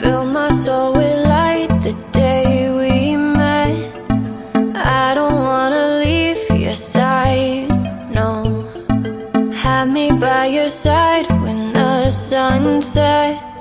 Fill my soul with light the day we met. I don't wanna leave your side, no. Have me by your side when the sun sets.